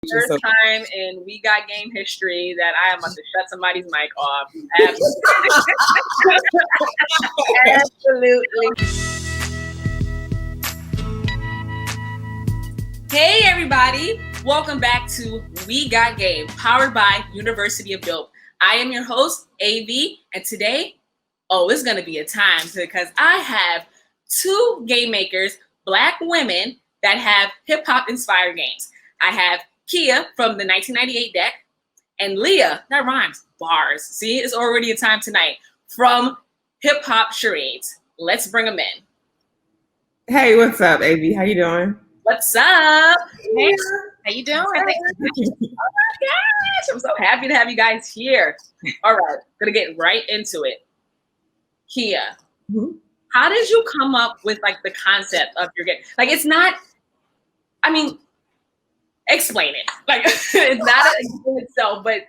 First time in We Got Game history that I am about to shut somebody's mic off. Absolutely. Hey everybody, welcome back to We Got Game, powered by University of Dope. I am your host, AV, and today, it's going to be a time because I have two game makers, Black women, that have hip-hop inspired games. I have Khia from the 1998 deck, and Leah, that rhymes, bars. See, it's already a time tonight, from Hip Hop Charades. Let's bring them in. Hey, what's up, AV? How you doing? What's up? Hey, how you doing? Oh my gosh, I'm so happy to have you guys here. All right, gonna get right into it. Khia, how did you come up with like the concept of your game? Like, it's not, I mean, explain it. Like, it's not a game itself, but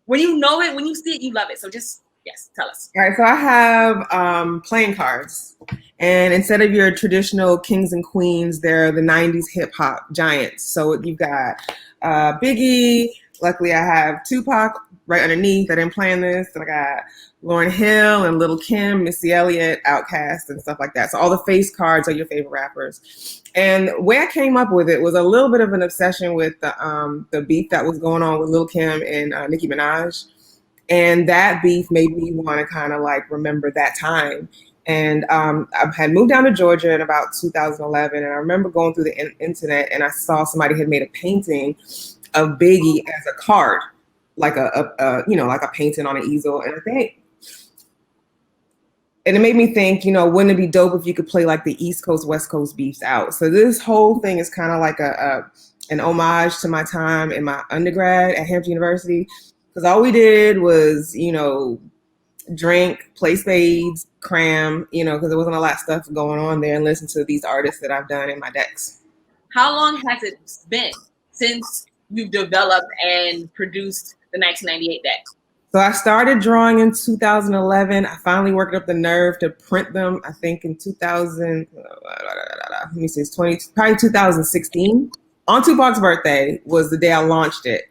when you know it, when you see it, you love it. So just, yes, tell us. All right, so I have playing cards. And instead of your traditional kings and queens, they're the 90s hip hop giants. So you've got Biggie. Luckily, I have Tupac right underneath. I didn't plan this. And I got Lauryn Hill and Lil' Kim, Missy Elliott, Outkast, and stuff like that. So all the face cards are your favorite rappers. And the way I came up with it was a little bit of an obsession with the beef that was going on with Lil' Kim and Nicki Minaj. And that beef made me want to kind of like remember that time. And I had moved down to Georgia in about 2011, and I remember going through the internet and I saw somebody had made a painting of Biggie as a card, like like a painting on an easel. And it made me think, wouldn't it be dope if you could play like the East Coast, West Coast beefs out? So this whole thing is kind of like an homage to my time in my undergrad at Hampton University, because all we did was, drink, play spades, cram, because there wasn't a lot of stuff going on there, and listen to these artists that I've done in my decks. How long has it been since you've developed and produced the 1998 deck? So I started drawing in 2011. I finally worked up the nerve to print them, I think in 2000, let me see, it's probably 2016. On Tupac's birthday was the day I launched it.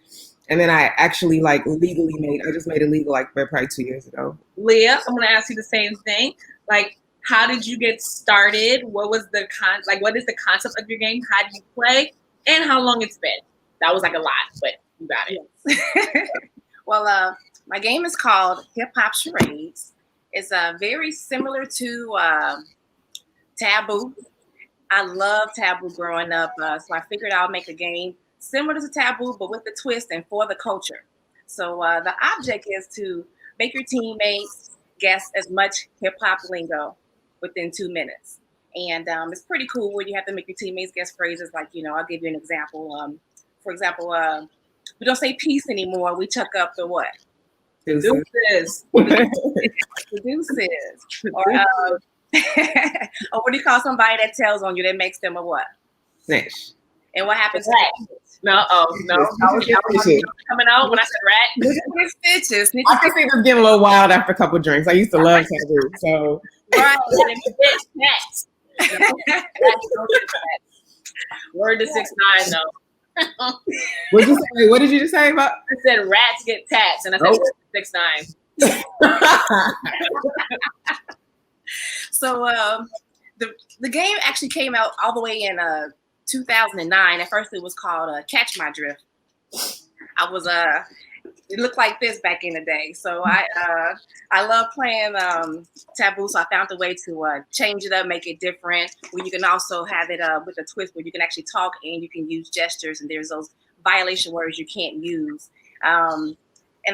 And then I actually I just made it legal probably 2 years ago. Leah, I'm gonna ask you the same thing. Like, how did you get started? What was what is the concept of your game? How do you play? And how long it's been? That was like a lot, but you got it. Yes. Well, my game is called Hip Hop Charades. It's very similar to Taboo. I loved Taboo growing up, so I figured I'll make a game similar to Taboo, but with the twist and for the culture. So the object is to make your teammates guess as much hip hop lingo within 2 minutes. And it's pretty cool where you have to make your teammates guess phrases like, I'll give you an example. For example, we don't say peace anymore. We chuck up the what? Deuces. The deuces. Or what do you call somebody that tells on you that makes them a what? Snitch. And what happens? No. I was coming out when I said rat. Snitches. I can see them getting a little wild after a couple of drinks. I used to love Taboo. So right. And if you get Word to 6ix9ine though. What did you just say about? I said rats get tats, and I said 6ix9ine. So the game actually came out all the way in 2009. At first, it was called Catch My Drift. It looked like this back in the day. So I love playing Taboo. So I found a way to change it up, make it different. Where you can also have it with a twist where you can actually talk and you can use gestures. And there's those violation words you can't use. And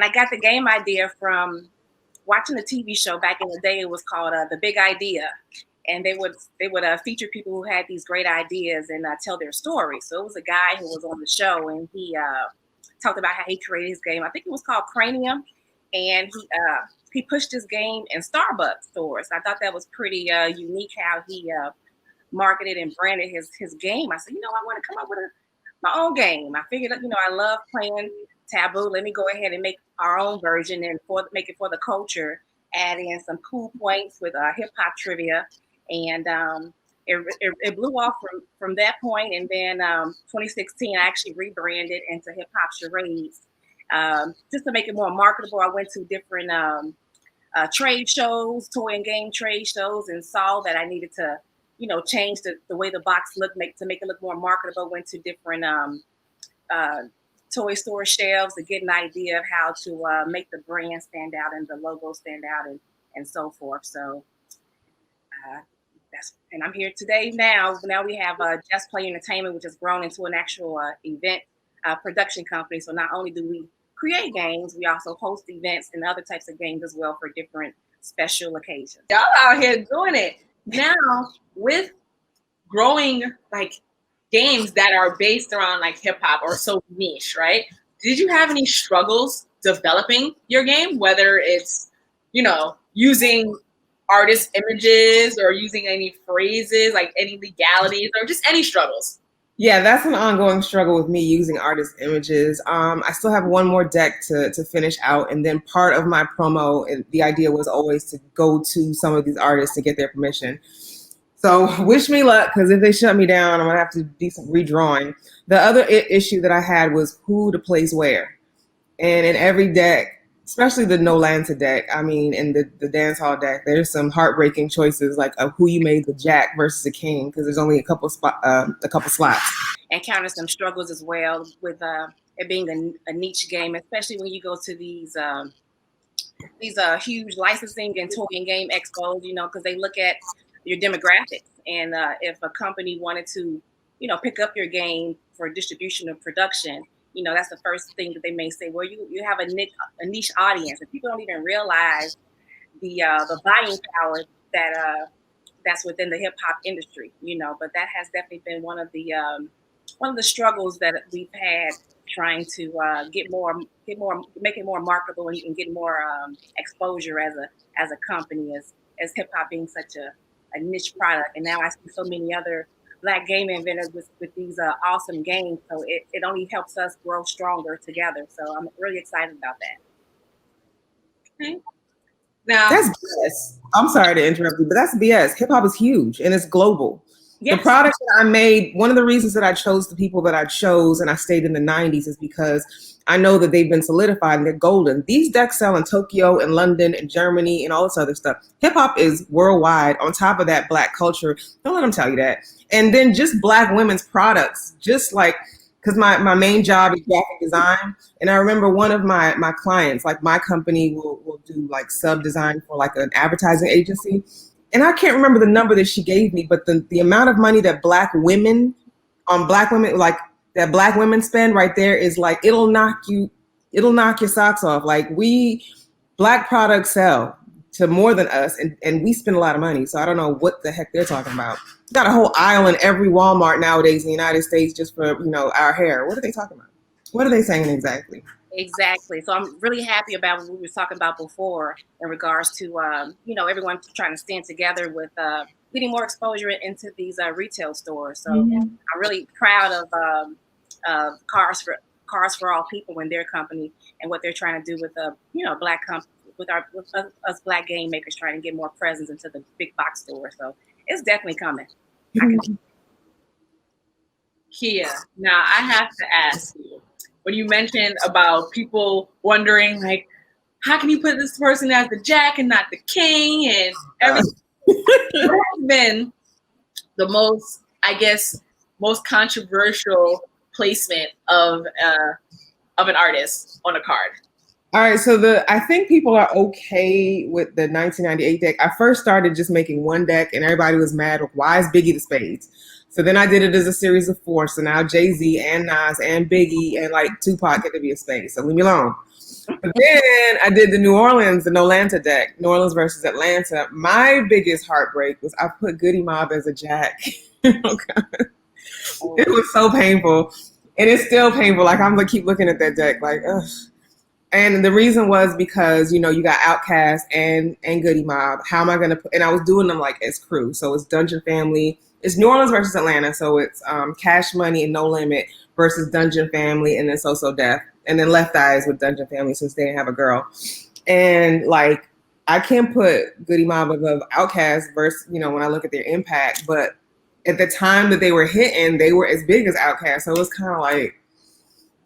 I got the game idea from watching a TV show back in the day. It was called The Big Idea. And they would feature people who had these great ideas and tell their stories. So it was a guy who was on the show, and he talked about how he created his game. I think it was called Cranium, and he pushed his game in Starbucks stores. I thought that was pretty unique how he marketed and branded his game. I said, I want to come up with my own game. I figured, I love playing Taboo. Let me go ahead and make our own version and make it for the culture. Add in some cool points with hip hop trivia. And it blew off from that point, and then 2016 I actually rebranded into Hip Hop Charades, just to make it more marketable. I went to different trade shows, toy and game trade shows, and saw that I needed to, change the way the box looked, to make it look more marketable. Went to different toy store shelves to get an idea of how to make the brand stand out and the logo stand out, and so forth. So and I'm here today now. Now we have Just Play Entertainment, which has grown into an actual event production company. So not only do we create games, we also host events and other types of games as well for different special occasions. Y'all out here doing it. Now, with growing like games that are based around like hip hop or so niche, right? Did you have any struggles developing your game, whether it's, using artist images or using any phrases, like any legalities or just any struggles? Yeah, that's an ongoing struggle with me using artist images. I still have one more deck to finish out. And then part of my promo, the idea was always to go to some of these artists to get their permission. So wish me luck, because if they shut me down, I'm going to have to do some redrawing. The other issue that I had was who to place where. And in every deck, especially the No Lanta deck, and the dance hall deck, there's some heartbreaking choices, like of who you made the jack versus the king, because there's only a couple slots. Encounter some struggles as well with it being a niche game, especially when you go to these huge licensing and toy and game expos, because they look at your demographics, and if a company wanted to, pick up your game for distribution or production, that's the first thing that they may say. Well, you have a niche audience, and people don't even realize the buying power that's within the hip hop industry. But that has definitely been one of the struggles that we've had, trying to make it more marketable and get more exposure as a company, as hip hop being such a niche product. And now I see so many other Black game inventors with these awesome games. So it only helps us grow stronger together. So I'm really excited about that. Okay. Now that's BS. I'm sorry to interrupt you, but that's BS. Hip hop is huge and it's global. Yes. The products that I made, one of the reasons that I chose the people that I chose and I stayed in the 90s is because I know that they've been solidified and they're golden. These decks sell in Tokyo and London and Germany and all this other stuff. Hip hop is worldwide. On top of that, Black culture. Don't let them tell you that. And then just Black women's products, just like, because my main job is graphic design. And I remember one of my clients, like my company will do like sub design for like an advertising agency. And I can't remember the number that she gave me, but the amount of money that Black women, like that Black women spend right there is like, it'll knock your socks off. Like Black products sell to more than us, and we spend a lot of money. So I don't know what the heck they're talking about. Got a whole aisle in every Walmart nowadays in the United States just for, our hair. What are they talking about? What are they saying exactly? Exactly. So I'm really happy about what we were talking about before in regards to, everyone trying to stand together with getting more exposure into these retail stores. So I'm really proud of Cars for All People and their company and what they're trying to do with Black with us Black game makers, trying to get more presence into the big box store. So it's definitely coming. Khia, now I have to ask you, when you mentioned about people wondering, like, how can you put this person as the jack and not the king and everything? What has been the most controversial placement of an artist on a card? All right, so I think people are okay with the 1998 deck. I first started just making one deck, and everybody was mad. Why is Biggie the spades? So then I did it as a series of 4. So now Jay-Z and Nas and Biggie and like Tupac get to be a spade. So leave me alone. But then I did the No Lanta deck, New Orleans versus Atlanta. My biggest heartbreak was I put Goody Mob as a jack. Oh God. It was so painful. And it's still painful. Like I'm gonna keep looking at that deck like, ugh. And the reason was because, you got Outkast and Goody Mob. How am I going to put, and I was doing them like as crew. So it's Dungeon Family. It's New Orleans versus Atlanta. So it's Cash Money and No Limit versus Dungeon Family and then So Death. And then Left Eyes with Dungeon Family since they didn't have a girl. And I can't put Goody Mob above Outkast versus, when I look at their impact. But at the time that they were hitting, they were as big as Outkast. So it was kind of like,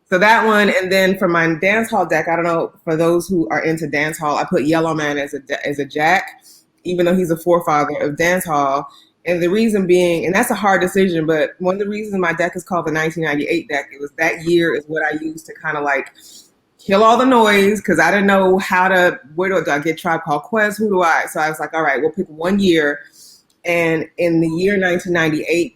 so that one. And then for my dance hall deck, I don't know, for those who are into dance hall, I put Yellow Man as a jack, even though he's a forefather of dance hall. And the reason being, and that's a hard decision, but one of the reasons my deck is called the 1998 deck, it was that year is what I used to kind of like kill all the noise, because I didn't know where do I get Tribe Called Quest? Who do I? So I was like, all right, we'll pick 1 year. And in the year 1998,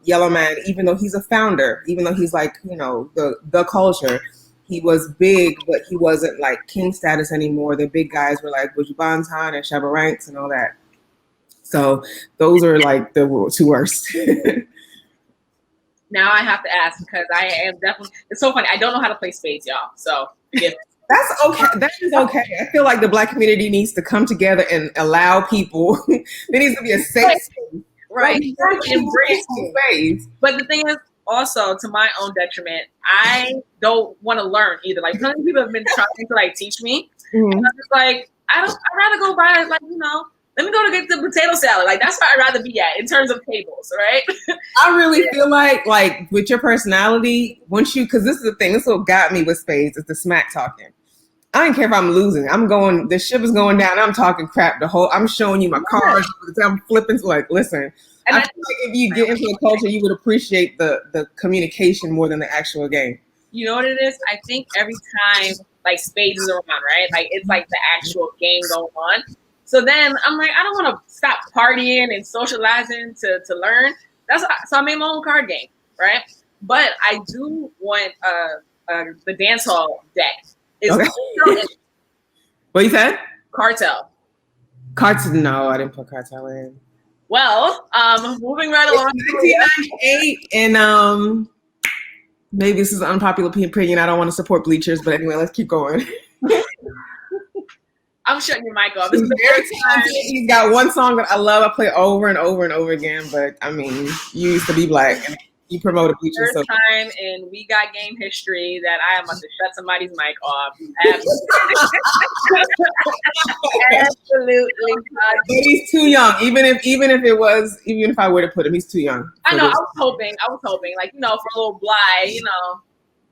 Yellow Man, even though he's a founder, even though he's like, the culture, he was big, but he wasn't like king status anymore. The big guys were like Buju Banton and Shabba Ranks and all that. So those are like the two worst. Now I have to ask, because I am definitely, it's so funny. I don't know how to play spades, y'all. So forgive me. That's okay. That is okay. I feel like the Black community needs to come together and allow people. There needs to be a safe space. Right. Embrace space. But the thing is, also, to my own detriment, I don't want to learn either. Like, some people have been trying to like teach me. Mm-hmm. And I'm just like, I'd rather go buy, like, let me go to get the potato salad. Like, that's where I'd rather be at in terms of tables, right? I really feel like with your personality, because this is the thing, this is what got me with spades, is the smack talking. I don't care if I'm losing. The ship is going down. I'm talking crap I'm showing you my cards. I'm flipping, like, listen. And I feel like if you get into the culture, you would appreciate the communication more than the actual game. You know what it is? I think every time, like, spades is around, right? Like, it's like the actual game going on. So then I'm like, I don't want to stop partying and socializing to learn. So I made my own card game, right? But I do want the dance hall deck. Okay. What you said? Cartel. No, I didn't put Cartel in. Well, moving right along. 1998, and maybe this is an unpopular opinion. I don't want to support bleachers, but anyway, let's keep going. I'm shutting your mic off. He's got one song that I love. I play over and over and over again. But I mean, you used to be Black, and you promoted bleachers. First time in We Got Game history that I am about to shut somebody's mic off. Absolutely. But he's too young. Even if I were to put him, he's too young. I know. I was hoping, like, for a little Bly,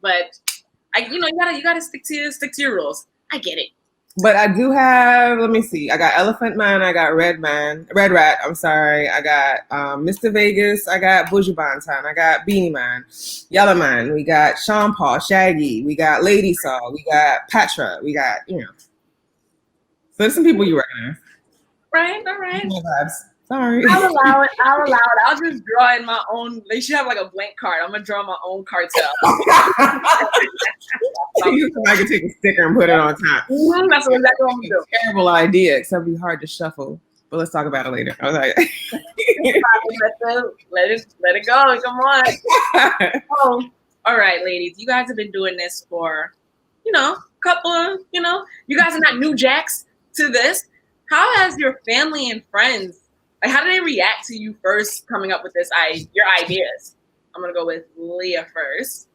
but you gotta stick to your rules. I get it. But I do have, let me see. I got Elephant Man. I got Red Rat. I'm sorry. I got Mr. Vegas. I got Buju Banton. I got Beanie Man. Yellow Man. We got Sean Paul, Shaggy. We got Lady Saw. We got Patra. We got, So there's some people you recognize. Right. All right. Sorry. I'll allow it. I'll just draw in my own. They should have like a blank card. I'm gonna draw my own cartel. I can take a sticker and put it on top. That's exactly what I'm gonna do. Terrible idea, except it'd be hard to shuffle. But let's talk about it later. I was like, let it go. Come on. Oh, all right, ladies. You guys have been doing this for, a couple of, you guys are not new jacks to this. How has your family and friends, like, how do they react to you first coming up with your ideas? I'm gonna go with Leah first.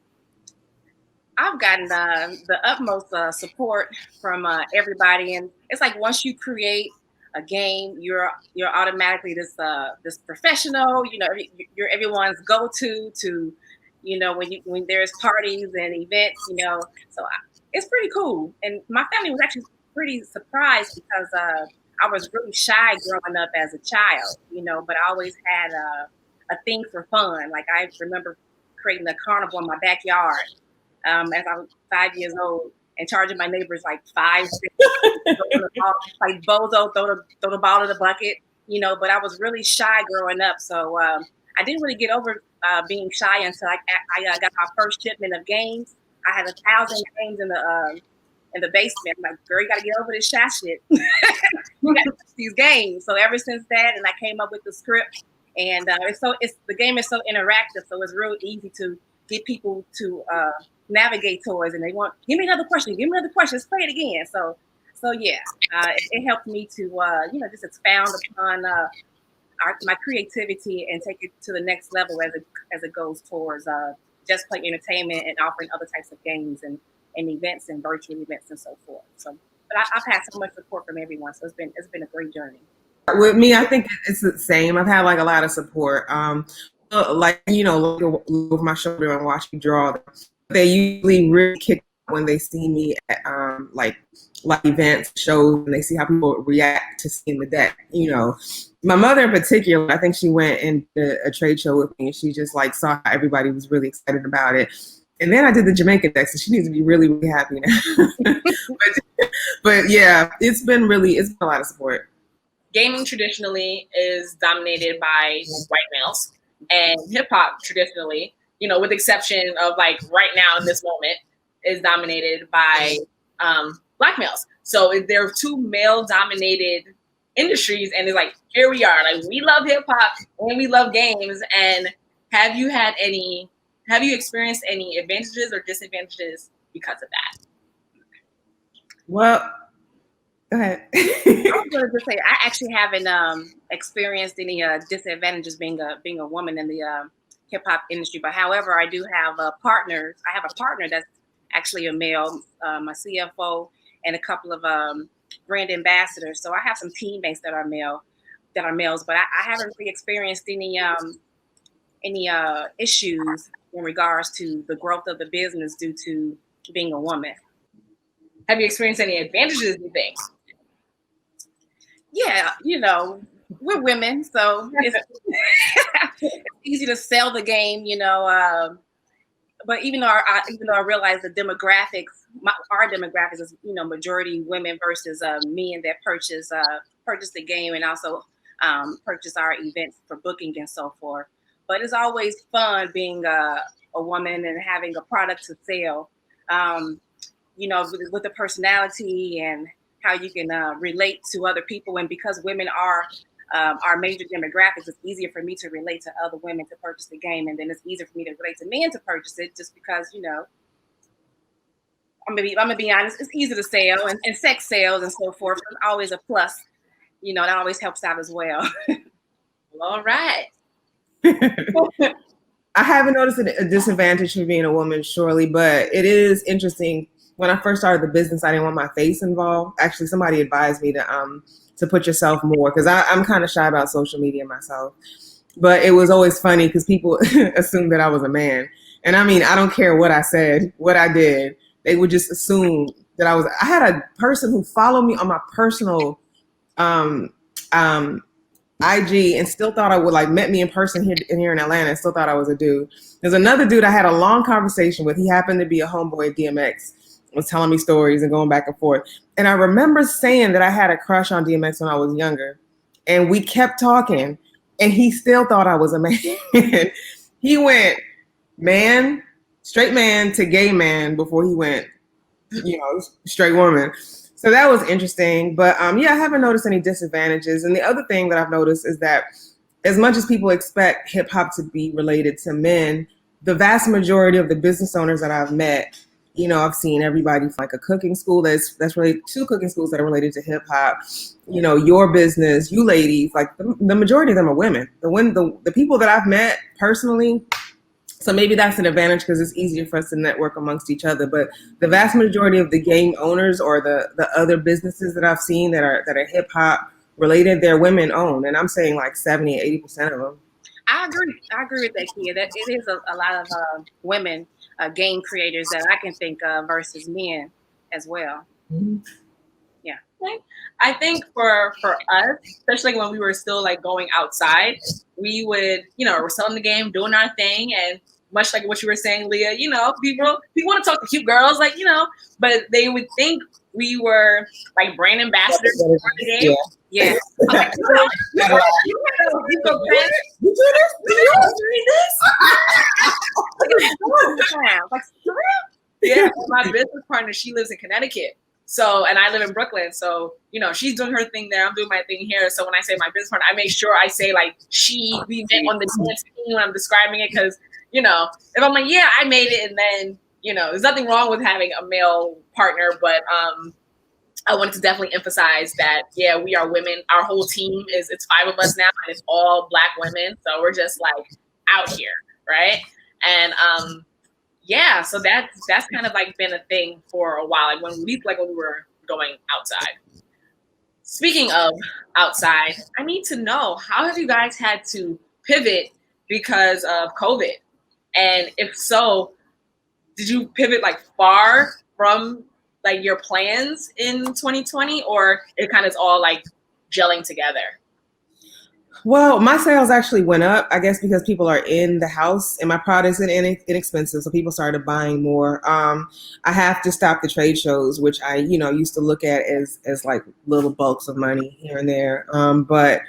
I've gotten the utmost support from everybody, and it's like once you create a game, you're automatically this professional. You're everyone's go-to when there's parties and events. So it's pretty cool. And my family was actually pretty surprised because I was really shy growing up as a child, but I always had a thing for fun. Like, I remember creating a carnival in my backyard as I was 5 years old and charging my neighbors like 5 cents, like bozo, throw the ball in the bucket, but I was really shy growing up. So I didn't really get over being shy until I got my first shipment of games. I had 1,000 games in the basement. I'm like, girl, you gotta get over this shy shit. You gotta touch these games. So ever since that, and I came up with the script, and the game is so interactive, so it's real easy to get people to navigate towards, and they want, give me another question, let's play it again. So yeah, it helped me to just expound upon my creativity and take it to the next level as it goes towards just play entertainment and offering other types of games and events and virtual events and so forth. So, but I've had so much support from everyone, so it's been a great journey. With me, I think it's the same. I've had like a lot of support. Like look over my shoulder and watch me draw. They usually really kick when they see me at like events, shows, and they see how people react to seeing the deck. My mother in particular, I think she went into a trade show with me, and she just like saw how everybody was really excited about it. And then I did the Jamaican deck, so she needs to be really, really happy now. but yeah, it's been a lot of support. Gaming traditionally is dominated by white males, and hip hop traditionally, with the exception of like right now in this moment, is dominated by Black males. So there are two male dominated industries, and it's like, here we are, like we love hip hop and we love games. And have you experienced any advantages or disadvantages because of that? Well, go ahead. I was going to just say I actually haven't experienced any disadvantages being a woman in the hip hop industry. But however, I do have partners. I have a partner that's actually a male, my CFO, and a couple of brand ambassadors. So I have some teammates that are males. But I haven't really experienced any issues in regards to the growth of the business due to being a woman. Have you experienced any advantages, you think? Yeah, we're women, so it's easy to sell the game, but even though I realize the demographics, our demographics is majority women versus men that purchase the game and also purchase our events for booking and so forth. But it's always fun being a woman and having a product to sell, with the personality and how you can relate to other people. And because women are our major demographics, it's easier for me to relate to other women to purchase the game. And then it's easier for me to relate to men to purchase it just because, I'm gonna be honest, it's easy to sell and sex sales and so forth. It's always a plus. That always helps out as well. All right. I haven't noticed a disadvantage for being a woman, surely, but it is interesting. When I first started the business, I didn't want my face involved. Actually, somebody advised me to put yourself more, because I'm kind of shy about social media myself. But it was always funny because people assumed that I was a man. And I mean, I don't care what I said, what I did. They would just assume that I had a person who followed me on my personal IG and still thought I would met me in person here in Atlanta and still thought I was a dude. There's another dude I had a long conversation with. He happened to be a homeboy at DMX, was telling me stories and going back and forth. And I remember saying that I had a crush on DMX when I was younger. And we kept talking and he still thought I was a man. He went straight man to gay man before he went, straight woman. So that was interesting. But I haven't noticed any disadvantages. And the other thing that I've noticed is that as much as people expect hip hop to be related to men, the vast majority of the business owners that I've met, I've seen everybody from a cooking school that's related to cooking schools that are related to hip hop, your business, you ladies, the majority of them are women. The people that I've met personally, so maybe that's an advantage because it's easier for us to network amongst each other. But the vast majority of the game owners or the other businesses that I've seen that are hip hop related, they're women owned. And I'm saying 70, 80% of them. I agree with that, Khia. That it is a lot of women game creators that I can think of versus men as well. Mm-hmm. Yeah. I think for us, especially when we were still going outside, we would, we're selling the game, doing our thing, and much like what you were saying, Leah, people want to talk to cute girls, but they would think we were brand ambassadors for the game. Yeah. Okay. You do this? Yeah, my business partner, she lives in Connecticut. So, and I live in Brooklyn. So, she's doing her thing there. I'm doing my thing here. So when I say my business partner, I make sure I say we met on the dance team when I'm describing it. Cause, if I'm yeah, I made it. And then, there's nothing wrong with having a male partner, but, I wanted to definitely emphasize that, yeah, we are women. Our whole team it's 5 of us now, and it's all Black women. So we're just out here, right? And so that's kind of been a thing for a while, when we were going outside. Speaking of outside, I need to know, how have you guys had to pivot because of COVID? And if so, did you pivot like far from like your plans in 2020, or it kind of is all like gelling together? Well, my sales actually went up, I guess, because people are in the house and my products are inexpensive, so people started buying more. I have to stop the trade shows, which I, used to look at as like little bulks of money here and there. But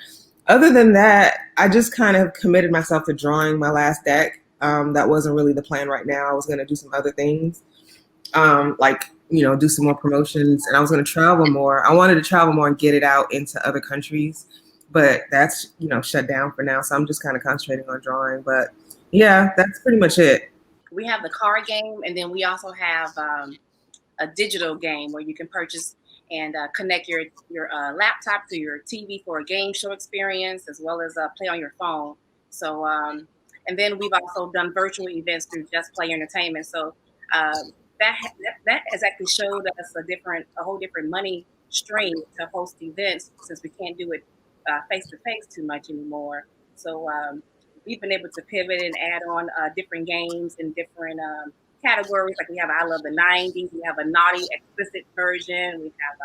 other than that, I just kind of committed myself to drawing my last deck. That wasn't really the plan right now. I was going to do some other things, like do some more promotions, and I was going to travel more. I wanted to travel more and get it out into other countries, but that's shut down for now. So I'm just kind of concentrating on drawing. But yeah, that's pretty much it. We have the card game, and then we also have a digital game where you can purchase and connect your laptop to your TV for a game show experience, as well as play on your phone. So, and then we've also done virtual events through Just Play Entertainment. So that has actually showed us a whole different money stream to host events, since we can't do it face to face too much anymore. So we've been able to pivot and add on different games and different categories. Like we have I Love the 90s, we have a naughty explicit version, we have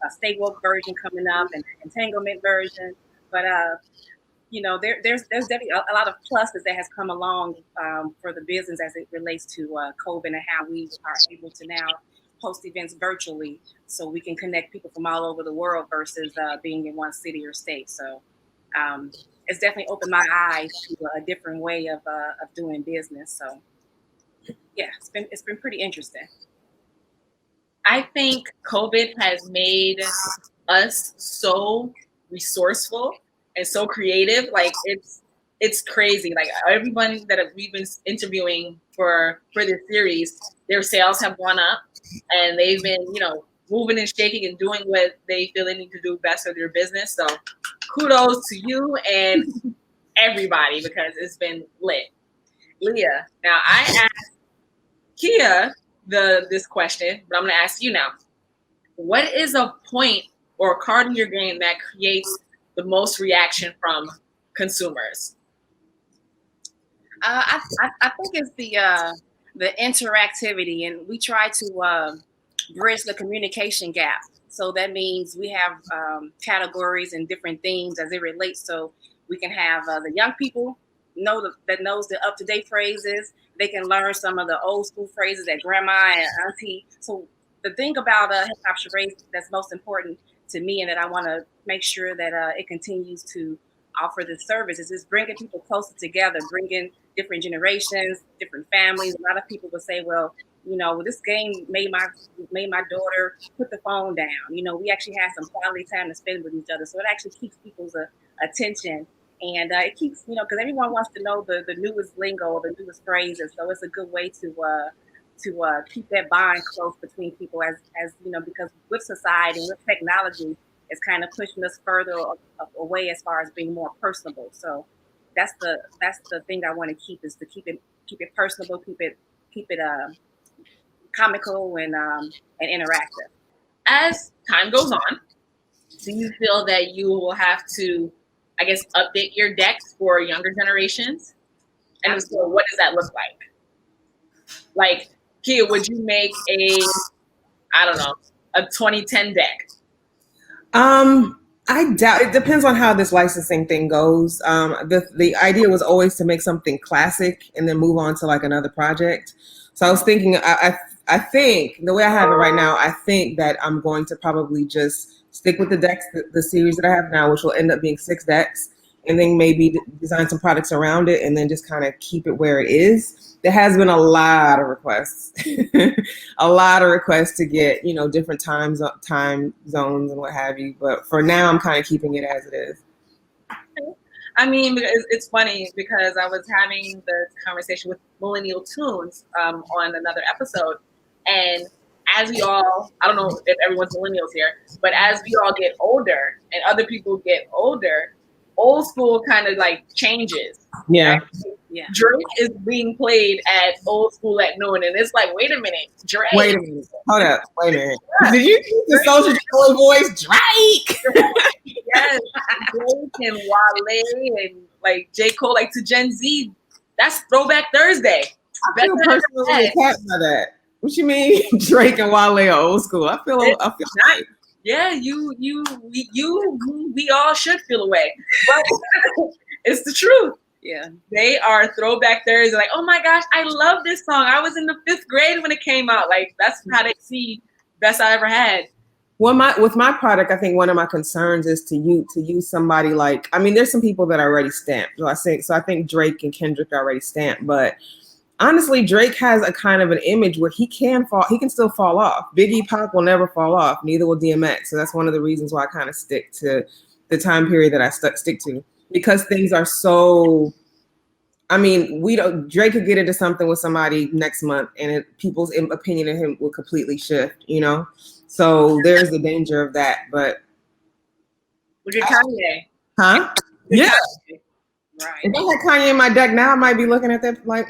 a stay woke version coming up, and an entanglement version. But there's definitely a lot of pluses that has come along for the business as it relates to COVID, and how we are able to now host events virtually, so we can connect people from all over the world versus being in one city or state. So it's definitely opened my eyes to a different way of doing business. So yeah, it's been pretty interesting. I think COVID has made us so resourceful and so creative. Like it's crazy. Like everybody that we've been interviewing for this series, their sales have gone up, and they've been moving and shaking and doing what they feel they need to do best for their business. So kudos to you and everybody, because it's been lit. Leah, now I asked Khia this question, but I'm going to ask you now. What is a point or a card in your game that creates the most reaction from consumers? I think it's the interactivity, and we try to bridge the communication gap. So that means we have categories and different themes as it relates. So we can have the young people that knows the up to date phrases. They can learn some of the old school phrases that grandma and auntie. So the thing about Hip Hop Charades that's most important to me, and that I want to make sure that it continues to offer this service, is just bringing people closer together, bringing different generations, different families. A lot of people will say, well, this game made my daughter put the phone down. We actually had some quality time to spend with each other. So it actually keeps people's attention. And it keeps, because everyone wants to know the newest lingo or the newest phrases. So it's a good way to keep that bond close between people, as because with society, with technology, it's kind of pushing us further away as far as being more personable. So that's the thing I want to keep, is to keep it personable, keep it comical and interactive. As time goes on, do you feel that you will have to, I guess, update your decks for younger generations? And so what does that look like? Like, Khia, would you make a 2010 deck? I doubt. It depends on how this licensing thing goes. The idea was always to make something classic and then move on to like another project. So I was thinking, I think the way I have it right now, I think that I'm going to probably just stick with the decks, the series that I have now, which will end up being 6 decks, and then maybe design some products around it, and then just kind of keep it where it is. There has been a lot of requests, a lot of requests to get, different time zones and what have you. But for now, I'm kind of keeping it as it is. I mean, it's funny because I was having this conversation with Millennial Tunes on another episode. And as we all, I don't know if everyone's millennials here, but as we all get older and other people get older, old school kind of like changes. Yeah. Right? Yeah. Drake is being played at Old School at noon, and it's like, wait a minute, Drake. Wait a minute. Hold up. Wait a minute. Did you use the Soulja Boy voice? Drake. Yes, Drake and Wale and like J. Cole, like to Gen Z. That's Throwback Thursday. I feel personally attacked by that. What you mean, Drake and Wale are old school? I feel right. Yeah, we all should feel away, but it's the truth. Yeah, they are Throwback Thursday. Like, oh my gosh, I love this song. I was in the 5th grade when it came out. Like, that's how they see best I ever had. Well, with my product, I think one of my concerns is to use somebody like, I mean, there's some people that are already stamped. So I think Drake and Kendrick are already stamped, but honestly, Drake has a kind of an image where he can still fall off. Biggie, Pac will never fall off. Neither will DMX. So that's one of the reasons why I kind of stick to the time period that I stick to, because things are so. I mean, Drake could get into something with somebody next month, and people's opinion of him will completely shift. You know, so there's the danger of that. But look at Kanye, huh? Yeah. Right. If I had Kanye in my deck now, I might be looking at that like,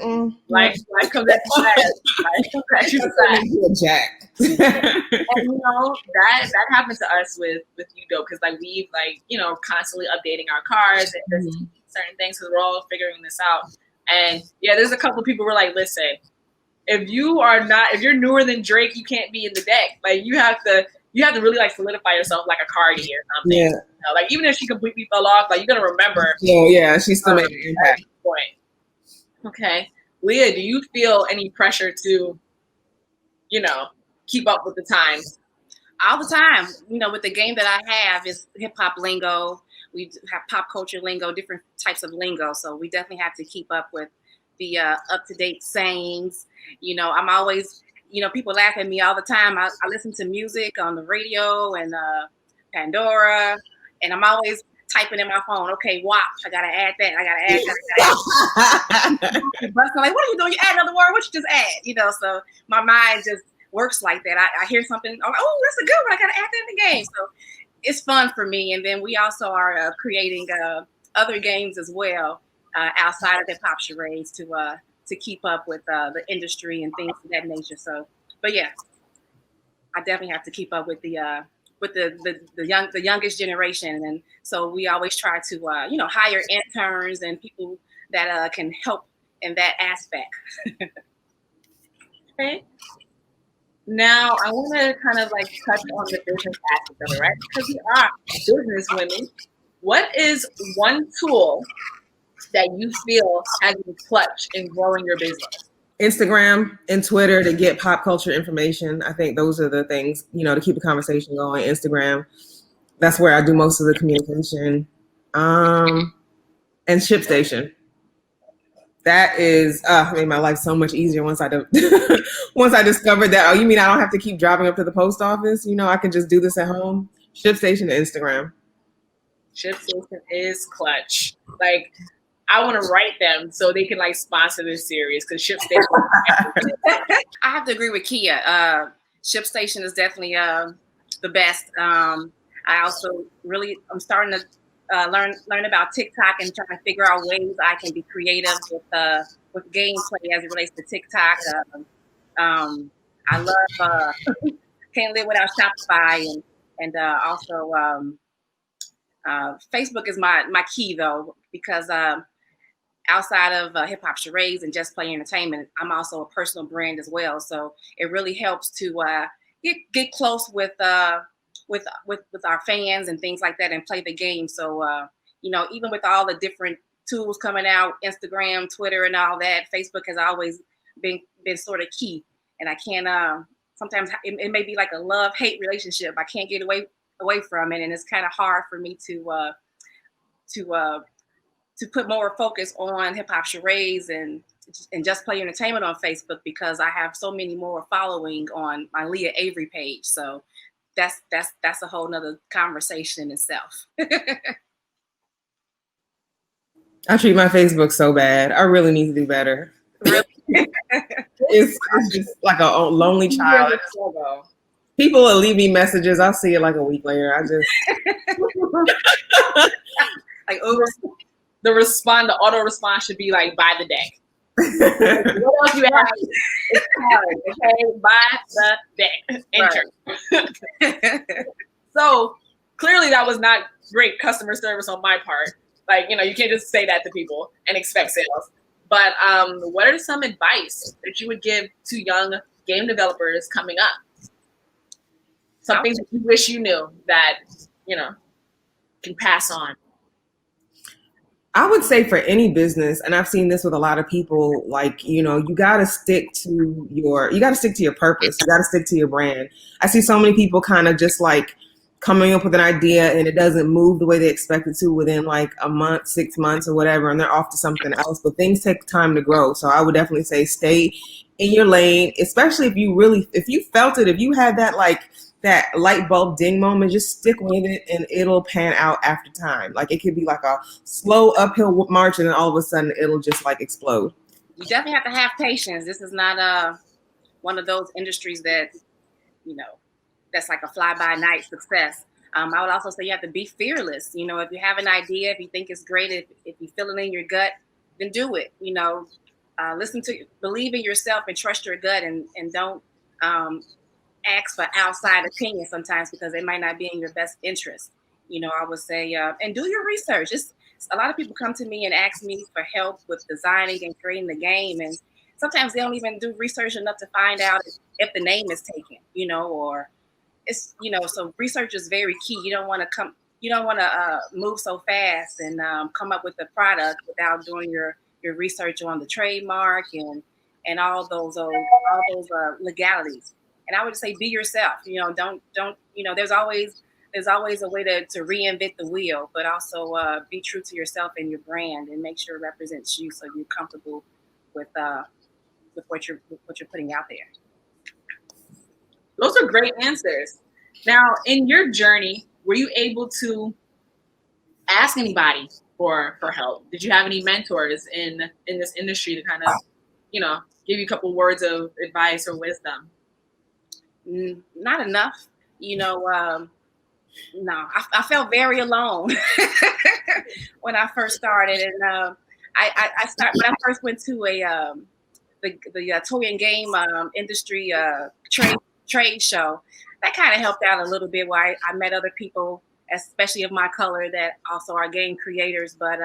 life comes at you fast. Life comes at you fast. Jack. And you know that happens to us with you though, because like we've constantly updating our cars and certain things, because we're all figuring this out. And yeah, there's a couple of people who are like, listen, if you're newer than Drake, you can't be in the deck. Like you have to really like solidify yourself like a Cardi or something. Yeah. Like even if she completely fell off, like you're gonna remember. Yeah, she still made an impact. Point. Okay, Leah, do you feel any pressure to, keep up with the times? All the time. With the game that I have is hip hop lingo. We have pop culture lingo, different types of lingo. So we definitely have to keep up with the up to date sayings. I'm always. People laugh at me all the time. I listen to music on the radio and Pandora, and I'm always typing in my phone. Okay, watch. I gotta add that. I gotta add that. Busting like, what are you doing? You add another word. What you just add? So my mind just works like that. I hear something. I'm like, oh, that's a good one. I gotta add that in the game. So it's fun for me. And then we also are creating other games as well outside of Hip Hop Charades to keep up with the industry and things of that nature. So, but yeah, I definitely have to keep up with the youngest generation, and so we always try to hire interns and people that can help in that aspect. Okay. Now I want to kind of like touch on the business aspect of it, right? Because we are business women. What is one tool that you feel has been clutch in growing your business? Instagram and Twitter to get pop culture information. I think those are the things, to keep the conversation going. Instagram, that's where I do most of the communication. And ShipStation. That is made my life so much easier once I discovered that. Oh, you mean I don't have to keep driving up to the post office? I can just do this at home. ShipStation and Instagram. ShipStation is clutch. Like, I want to write them so they can like sponsor this series, because ShipStation. I have to agree with Khia. ShipStation is definitely the best. I also I'm starting to learn about TikTok and trying to figure out ways I can be creative with gameplay as it relates to TikTok. I love can't live without Shopify and also Facebook is my key though, because outside of Hip Hop Charades and Just Play Entertainment, I'm also a personal brand as well. So it really helps to get close with our fans and things like that, and play the game. So even with all the different tools coming out, Instagram, Twitter, and all that, Facebook has always been sort of key. And I can't sometimes it may be like a love-hate relationship. I can't get away from it, and it's kind of hard for me to put more focus on Hip Hop Charades and Just Play Entertainment on Facebook, because I have so many more following on my Leah Avery page. So that's a whole nother conversation in itself. I treat my Facebook so bad. I really need to do better. Really? It's just like a lonely child. People will leave me messages. I'll see it like a week later. I just like over. the auto response should be like, buy the deck. What else you have? It's hard, okay? Buy the deck. Enter. So clearly that was not great customer service on my part. Like, you can't just say that to people and expect sales. But what are some advice that you would give to young game developers coming up? Something that you wish you knew that, can pass on. I would say for any business, and I've seen this with a lot of people, like, you gotta stick to your purpose. You gotta stick to your brand. I see so many people kind of just like coming up with an idea and it doesn't move the way they expect it to within like a month, 6 months or whatever, and they're off to something else. But things take time to grow. So I would definitely say stay in your lane, especially if you felt it, if you had that light bulb ding moment, just stick with it and it'll pan out after time. Like it could be like a slow uphill march and then all of a sudden it'll just like explode. You definitely have to have patience. This is not one of those industries that, that's like a fly-by-night success. I would also say you have to be fearless. If you have an idea, if you think it's great, if you feel it in your gut, then do it. Believe in yourself and trust your gut and don't ask for outside opinion sometimes because they might not be in your best interest. I would say, and do your research. A lot of people come to me and ask me for help with designing and creating the game. And sometimes they don't even do research enough to find out if the name is taken, or it's, so research is very key. You don't want to move so fast and come up with the product without doing your research on the trademark and all those legalities. And I would say be yourself. Don't. There's always a way to reinvent the wheel, but also be true to yourself and your brand, and make sure it represents you, so you're comfortable with what you're putting out there. Those are great answers. Now, in your journey, were you able to ask anybody for help? Did you have any mentors in this industry to kind of, give you a couple words of advice or wisdom? Not enough. No, I felt very alone when I first started. And when I first went to the toy and game industry trade show, that kind of helped out a little bit, where I met other people, especially of my color, that also are game creators. But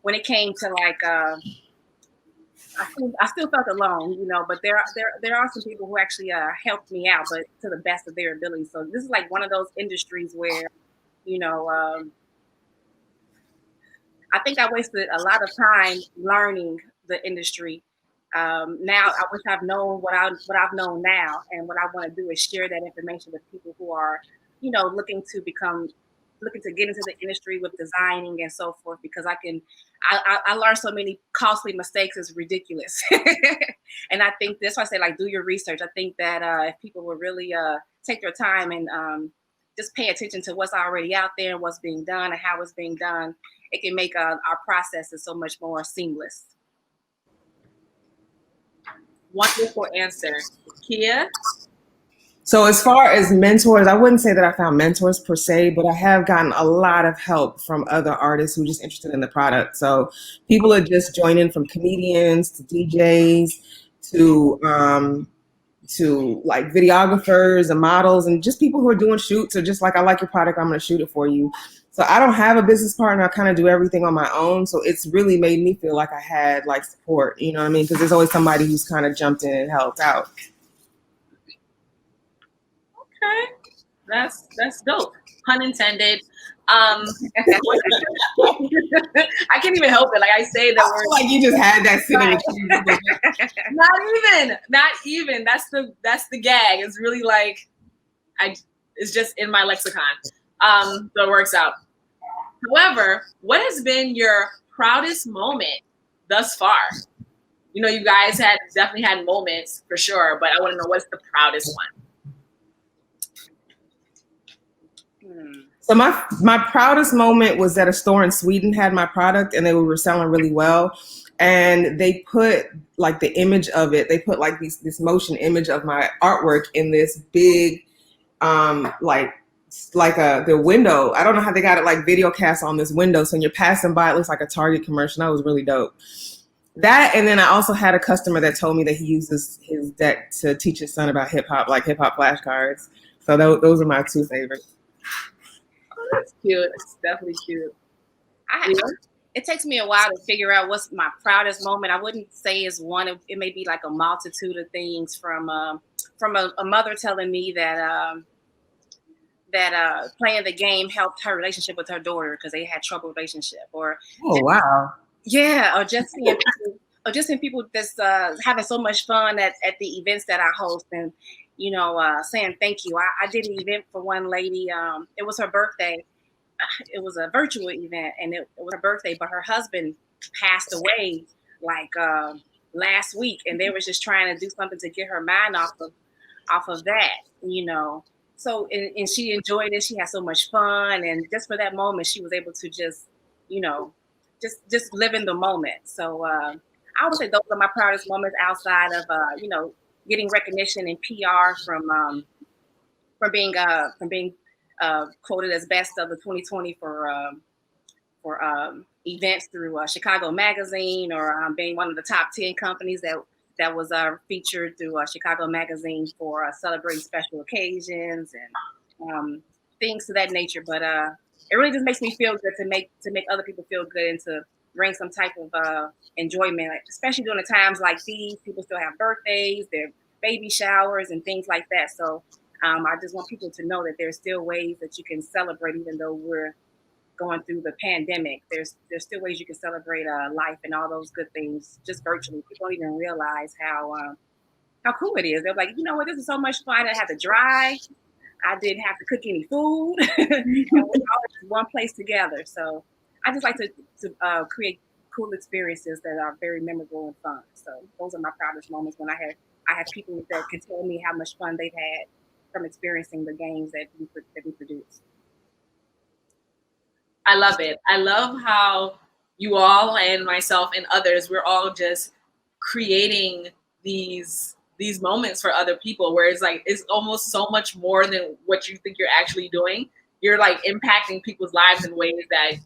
when it came to like, I still felt alone, but there are some people who actually helped me out, but to the best of their ability. So this is like one of those industries where, I think I wasted a lot of time learning the industry. Now I wish I've known what I've known now, and what I want to do is share that information with people who are, looking to get into the industry with designing and so forth, because I learned so many costly mistakes. It's ridiculous. And I think that's why I say, like, do your research. I think that if people will really take their time and just pay attention to what's already out there and what's being done and how it's being done, it can make our processes so much more seamless. Wonderful answer. Khia? So as far as mentors, I wouldn't say that I found mentors per se, but I have gotten a lot of help from other artists who are just interested in the product. So people are just joining, from comedians to DJs to like videographers and models, and just people who are doing shoots, or just like, I like your product, I'm going to shoot it for you. So I don't have a business partner. I kind of do everything on my own. So it's really made me feel like I had like support, you know what I mean? Because there's always somebody who's kind of jumped in and helped out. Okay, that's dope. Pun intended. I can't even help it. Like, I say that word. Like you just had that sitting with you. Not even. That's the gag. It's really like, it's just in my lexicon. So it works out. However, what has been your proudest moment thus far? You guys had definitely had moments for sure, but I want to know, what's the proudest one? So my proudest moment was that a store in Sweden had my product and they were selling really well. And they put like the image of it, they put like this motion image of my artwork in this big like like the window. I don't know how they got it like video cast on this window. So when you're passing by, it looks like a Target commercial. That was really dope. That, and then I also had a customer that told me that he uses his deck to teach his son about hip hop, like hip hop flashcards. So those are my two favorites. Oh, that's cute. It's definitely cute. It takes me a while to figure out what's my proudest moment. I wouldn't say it's one. It may be like a multitude of things from a mother telling me that playing the game helped her relationship with her daughter because they had trouble relationship, or wow, yeah, or just seeing people that's having so much fun at the events that I host, and saying thank you. I did an event for one lady. It was her birthday. It was a virtual event, and it was her birthday, but her husband passed away like last week, and they was just trying to do something to get her mind off of that. So and she enjoyed it. She had so much fun, and just for that moment, she was able to just live in the moment. So I would say those are my proudest moments outside of getting recognition and PR from being quoted as best of the 2020 for events through Chicago Magazine, or being one of the top 10 companies that was featured through Chicago Magazine for celebrating special occasions and things to that nature. But it really just makes me feel good to make other people feel good and to bring some type of enjoyment, especially during the times like these. People still have birthdays, their baby showers, and things like that. So I just want people to know that there's still ways that you can celebrate, even though we're going through the pandemic. There's still ways you can celebrate life and all those good things just virtually. People don't even realize how cool it is. They're like, you know what, this is so much fun. I didn't have to drive. I didn't have to cook any food. And we're all in one place together. So I just like to create cool experiences that are very memorable and fun. So those are my proudest moments when I have people that can tell me how much fun they've had from experiencing the games that we produce. I love it. I love how you all and myself and others, we're all just creating these moments for other people, where it's like it's almost so much more than what you think you're actually doing. You're like impacting people's lives in ways that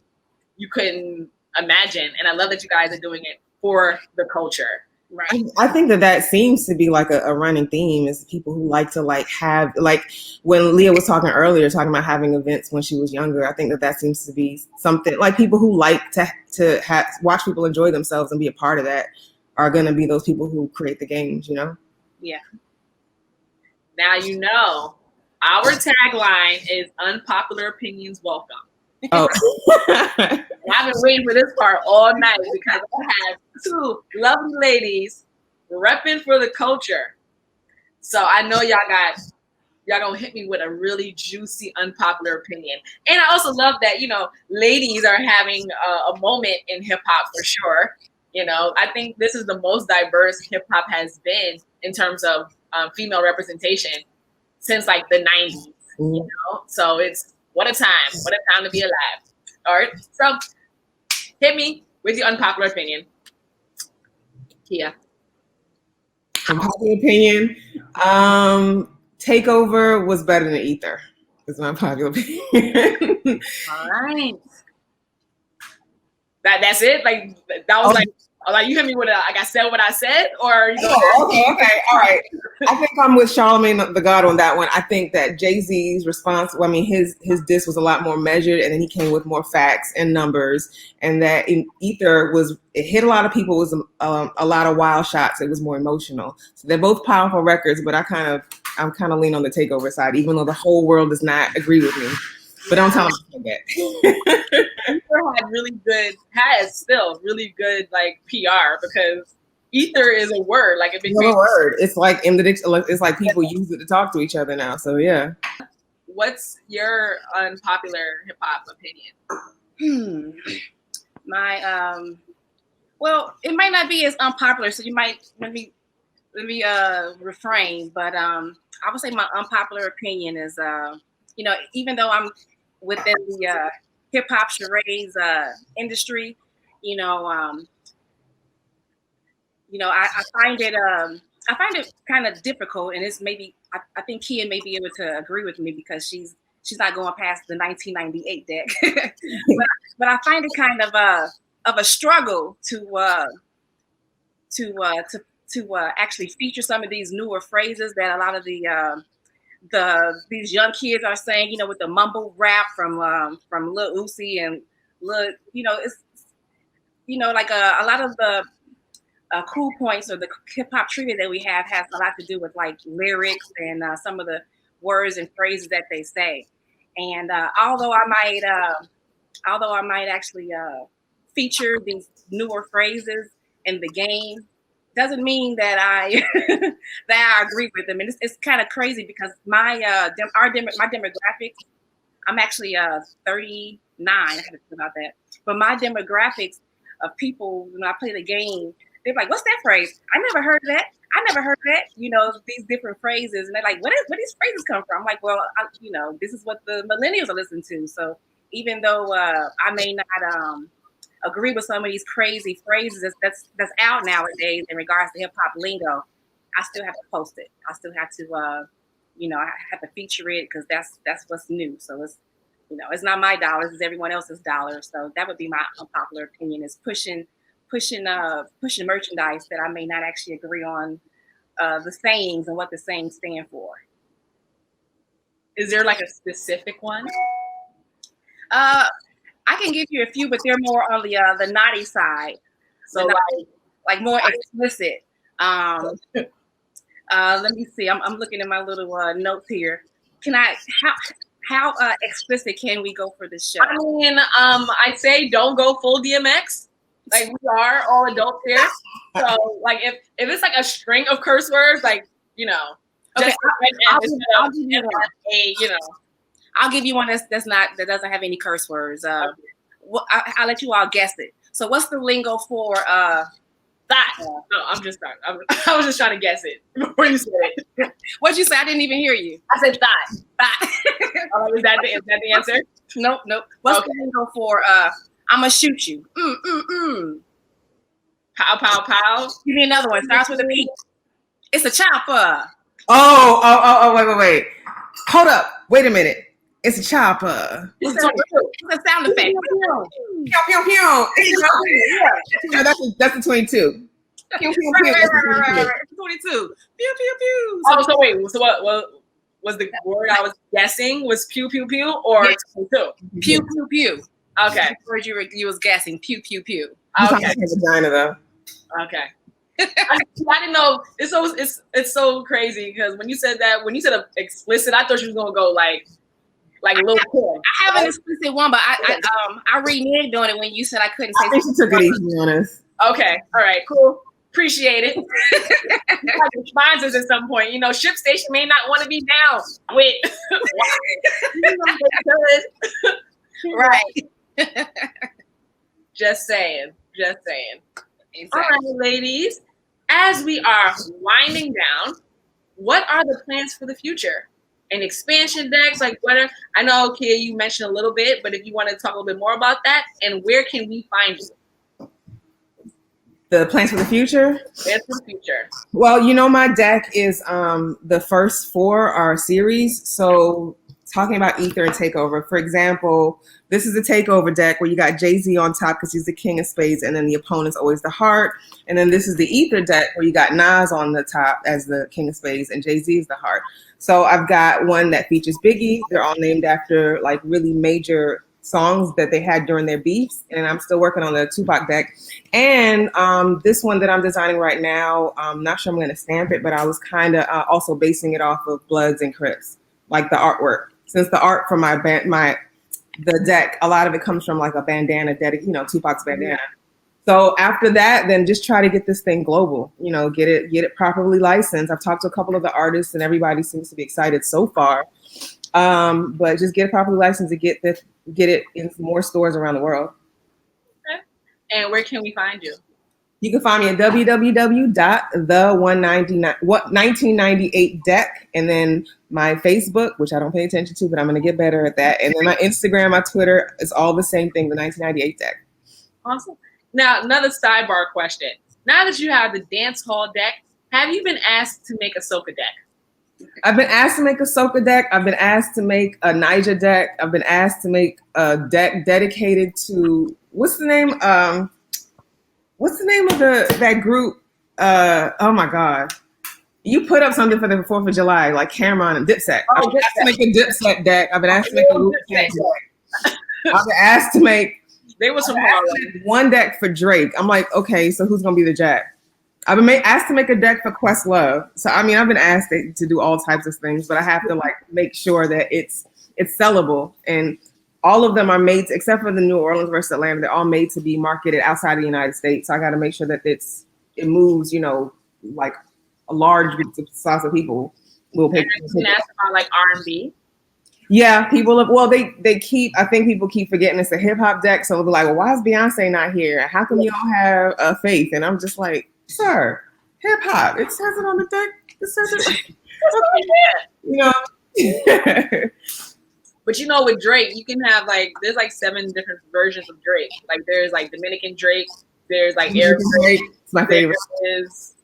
you couldn't imagine. And I love that you guys are doing it for the culture. Right. I think that seems to be like a running theme, is people who like to have, like when Leah was talking earlier, talking about having events when she was younger. I think that seems to be something like people who like to watch people enjoy themselves and be a part of that are going to be those people who create the games, Yeah. Now, our tagline is unpopular opinions welcome. Oh. I've been waiting for this part all night because I have two lovely ladies repping for the culture. So I know y'all gonna hit me with a really juicy unpopular opinion. And I also love that, ladies are having a moment in hip hop for sure. I think this is the most diverse hip hop has been in terms of female representation since like the 90s, So it's what a time to be alive. All right, so hit me with your unpopular opinion, Khia. Unpopular opinion. Takeover was better than Ether. Is my popular opinion. All right. That's it. Like that was like you hit me with I said what I said, or you okay, all right. I think I'm with Charlamagne the God on that one. I think that Jay-Z's response, his diss was a lot more measured, and then he came with more facts and numbers, and that in Ether it hit a lot of people. It was a lot of wild shots. It was more emotional. So they're both powerful records, but I'm kind of lean on the Takeover side, even though the whole world does not agree with me. But don't tell them that. Ether has still really good like PR, because Ether is a word, like a big word. It's like in the dictionary. It's like people use it to talk to each other now. So yeah. What's your unpopular hip hop opinion? My well, it might not be as unpopular, so you might let me refrain. But I would say my unpopular opinion is even though I'm within the Hip Hop Charades industry, I find it kind of difficult, and it's maybe I think Khia may be able to agree with me because she's she's not going past the 1998 deck. but I find it kind of a struggle to actually feature some of these newer phrases that a lot of these young kids are saying, with the mumble rap from Lil Uzi and Lil, it's like a lot of the cool points or the hip hop trivia that we have has a lot to do with like lyrics and some of the words and phrases that they say. And although I might actually feature these newer phrases in the game, doesn't mean that I that I agree with them. And it's kind of crazy because my demographics, I'm actually 39. I had to think about that. But my demographics of people when I play the game, they're like, "What's that phrase? I never heard that. I never heard that." These different phrases, and they're like, "Where these phrases come from?" I'm like, "Well, this is what the millennials are listening to." So even though I may not agree with some of these crazy phrases that's out nowadays in regards to hip hop lingo, I still have to post it. I still have to, I have to feature it because that's what's new. So it's not my dollars; it's everyone else's dollars. So that would be my unpopular opinion: is pushing merchandise that I may not actually agree on the sayings and what the sayings stand for. Is there like a specific one? I can give you a few, but they're more on the naughty side. So like more explicit. Let me see. I'm looking at my little notes here. How explicit can we go for this show? I mean, I say don't go full DMX. Like, we are all adults here. So like if it's like a string of curse words, like, okay, I'll give you one that doesn't have any curse words. I'll let you all guess it. So what's the lingo for thought? No, I'm just sorry. I was just trying to guess it before you said it. What'd you say? I didn't even hear you. I said thought. Is that the answer? Nope. What's the lingo for I'm gonna shoot you? Pow, pow, pow. Give me another one. Starts with a P. It's a chopper. Oh, wait. Hold up. Wait a minute. It's a chopper. It's a sound effect. Pew, pew, pew. Yeah, that's the 22. Pew, pew, pew. Right. 22. Pew, pew, pew. So wait. So what was the word I was guessing was pew, pew, pew or 22? Pew, pew, pew. Okay. The word you was guessing. Pew, pew, pew. Okay. Vagina though. Okay. I didn't know. It's so crazy because when you said explicit, I thought you was gonna go like little kid. I have an explicit one, but I reneged on it when you said I couldn't say. I think she took it easy on us. Okay. All right. Cool. Appreciate it. Response us at some point. Ship Station may not want to be down with. Right. Just saying. Exactly. All right, ladies. As we are winding down, what are the plans for the future? And expansion decks, like whether I know, Khia, you mentioned a little bit, but if you want to talk a little bit more about that, and where can we find you? The plans for the future? Plans for the future. Well, my deck is the first 4 are series. So talking about Ether and Takeover, for example, this is a Takeover deck where you got Jay-Z on top because he's the king of spades, and then the opponent's always the heart. And then this is the Ether deck where you got Nas on the top as the king of spades, and Jay-Z is the heart. So I've got one that features Biggie. They're all named after like really major songs that they had during their beefs. And I'm still working on the Tupac deck. And this one that I'm designing right now, I'm not sure I'm going to stamp it, but I was kind of also basing it off of Bloods and Crips, like the artwork. Since the art from the deck, a lot of it comes from like a bandana, Tupac's bandana. So after that, then just try to get this thing global, get it properly licensed. I've talked to a couple of the artists and everybody seems to be excited so far. But just get it properly licensed and get it in more stores around the world. Okay. And where can we find you? You can find me at www.the1998deck, and then my Facebook, which I don't pay attention to, but I'm going to get better at that. And then my Instagram, my Twitter is all the same thing, the 1998 deck. Awesome. Now, another sidebar question. Now that you have the dance hall deck, have you been asked to make a soca deck? I've been asked to make a Soka deck. I've been asked to make a Niger deck. I've been asked to make a deck dedicated to what's the name of that group? Oh my God. You put up something for the 4th of July, like Cameron and Dipset. I've been asked to make a Dipset deck. I've been asked to make a Dipset deck. I've been asked to make one deck for Drake. I'm like, okay, so who's gonna be the Jack? I've been asked to make a deck for Questlove. So I mean, I've been asked to do all types of things, but I have to like make sure that it's sellable. And all of them are made, except for the New Orleans versus Atlanta, they're all made to be marketed outside of the United States. So I got to make sure that it moves, like a large group of people will pick. And ask about like R&B. Yeah, people I think people keep forgetting it's a hip hop deck. So they'll be like, well, why is Beyonce not here? How come you don't have Faith? And I'm just like, sir, hip hop. It says it on the deck. It says it. But with Drake, you can have there's 7 different versions of Drake. Like there's like Dominican Drake, there's like Arab Drake. It's my favorite. Is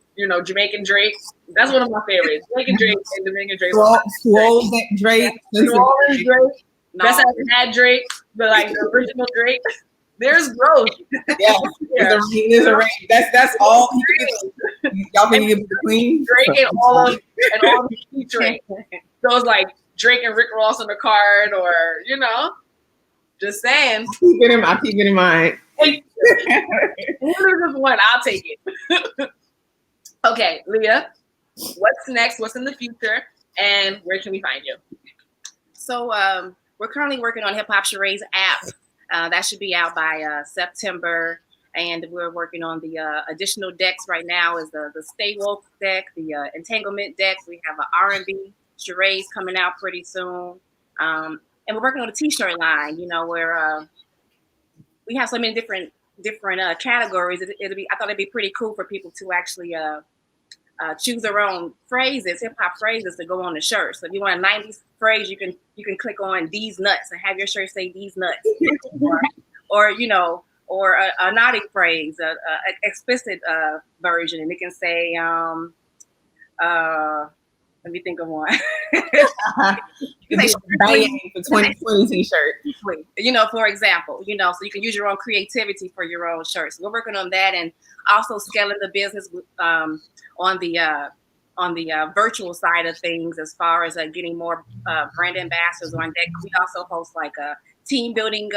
Jamaican Drake. That's one of my favorites. Jamaican Drake and Dominican Drake. Swole Drake. New Orleans Drake. Best I've had Drake, but the original Drake. There's growth. Yeah, there's a range. That's all. Y'all can give the queen. Drake and all the featuring. So it's like Drake and Rick Ross on the card, or just saying. I'll keep it in mind. Hey, just one. I'll take it. Okay, Leah, what's next? What's in the future? And where can we find you? So we're currently working on Hip Hop Charades app. That should be out by September. And we're working on the additional decks right now is the Stay Woke deck, the Entanglement deck. We have an R&B charades coming out pretty soon. And we're working on a t-shirt line, where we have so many different categories. I thought it'd be pretty cool for people to actually choose their own phrases, hip hop phrases to go on the shirt. So if you want a 90s phrase, you can click on "these nuts" and have your shirt say "these nuts," or a naughty phrase, an explicit version, and it can say, let me think of one. You can say for 2020 t-shirt. For example, so you can use your own creativity for your own shirts. We're working on that, and also scaling the business on the virtual side of things, as far as getting more brand ambassadors on deck. We also host team building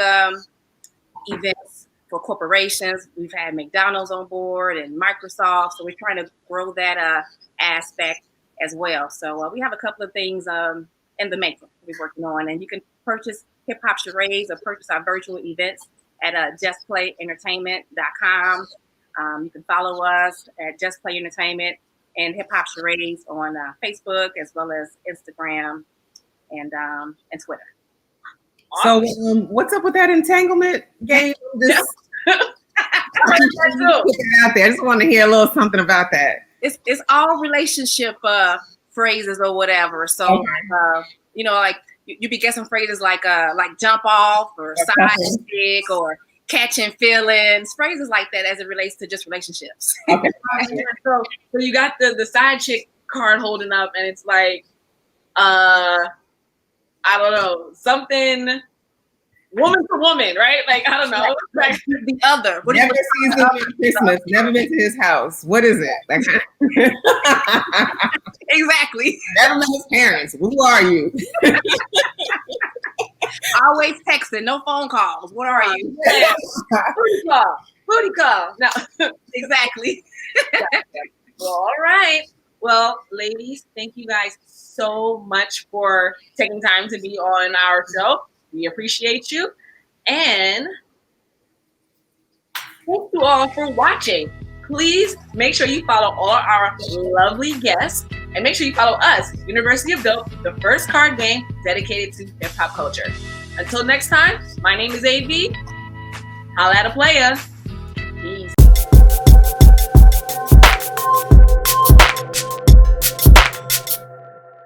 events for corporations. We've had McDonald's on board and Microsoft, so we're trying to grow that aspect as well. So we have a couple of things in the making we're working on, and you can purchase Hip Hop Charades or purchase our virtual events at justplayentertainment.com. You can follow us at Just Play Entertainment and Hip Hop Charades on Facebook, as well as Instagram and Twitter. So what's up with that entanglement game? I just want to hear a little something about that. It's all relationship phrases or whatever. So you be guessing phrases like jump off or side stick or catching feelings, phrases like that as it relates to just relationships. Okay. So you got the side chick card holding up, and it's like I don't know, something woman to woman, right? Like, I don't know. Like the other. What never sees him on Christmas. Never been to his house. What is it? Like, exactly. Never met his parents. Who are you? Always texting, no phone calls. What are you? Yeah. Booty call. No. Exactly. Well, all right. Well, ladies, thank you guys so much for taking time to be on our show. We appreciate you. And thank you all for watching. Please make sure you follow all our lovely guests, and make sure you follow us, University of Dope, the first card game dedicated to hip hop culture. Until next time, my name is AV. Holla at a playa. Peace.